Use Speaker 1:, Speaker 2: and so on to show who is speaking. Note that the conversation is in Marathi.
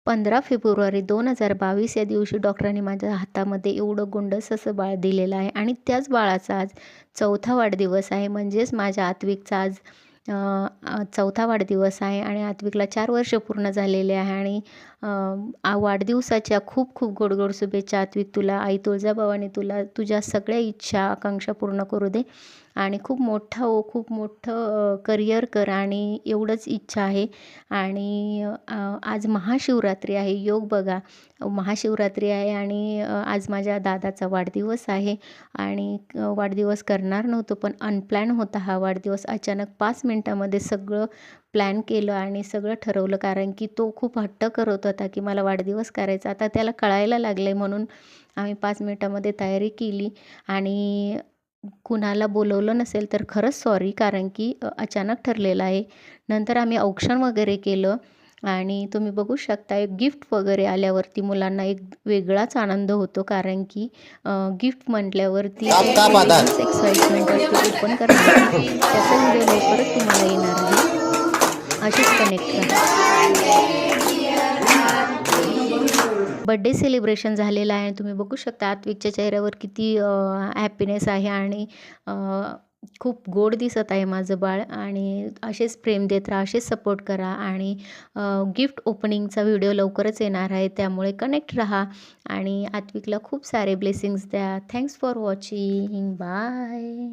Speaker 1: 15 फेब्रुवारी 2022 या दिवशी डॉक्टरांनी माझ्या हातामध्ये एवढं गोंडस असं बाळ दिलेलं आहे आणि त्याच बाळाचा आज 4था वाढदिवस आहे. म्हणजेच माझ्या आत्विकचा आज चौथा वाढदिवस आहे आणि आत्विकला 4 वर्ष पूर्ण झालेले आहे. आणि वाढदिवसाच्या खूप खूप गोड गोड शुभेच्छा आत्विक. तुला आई तुळजाभवानी तुला तुझ्या सगळ्या इच्छा आकांक्षा पूर्ण करू दे आणि खूप मोठं हो, खूप मोठं करिअर कर आणि एवढंच इच्छा आहे. आणि आज महाशिवरात्री आहे. योग बघा, महाशिवरात्री आहे आणि आज माझ्या दादाचा वाढदिवस आहे. आणि वाढदिवस करणार नव्हतो, पण अनप्लॅन होता हा वाढदिवस. अचानक 5 मिनटामध्ये सगळं प्लॅन केलं आणि सगळं ठरवलं, कारण की तो खूप हट्ट करत होता की मला वाढदिवस करायचा. आता त्याला कळायला लागलं आहे म्हणून आम्ही 5 मिनटामध्ये तयारी केली. आणि कुणाला बोलवलं नसेल तर खरंच सॉरी, कारण की अचानक ठरलेलं आहे. नंतर आम्ही औक्षण वगैरे केलं आणि तुम्ही बघू शकता एक गिफ्ट वगैरे आल्यावरती मुलांना एक वेगळाच आनंद होतो, कारण की गिफ्ट म्हटल्यावरती वेगळीच एक्साइटमेंट असते ओपन करण्याची. त्याचा व्हिडिओ लवकरच तुम्हाला येणार आहे. असेच कनेक्ट राहा. बड्डे सेलिब्रेशन झालेलं आहे. तुम्ही बघू शकता आत्विकच्या चेहऱ्यावर किती हॅपीनेस आहे आणि खूप गोड दिसत आहे माझं बाळ. आणि असेच प्रेम देत राहा, असेच सपोर्ट करा आणि गिफ्ट ओपनिंगचा व्हिडिओ लवकरच येणार आहे, त्यामुळे कनेक्ट राहा आणि आत्विकला खूप सारे ब्लेसिंग्स द्या. Thanks for watching. बाय.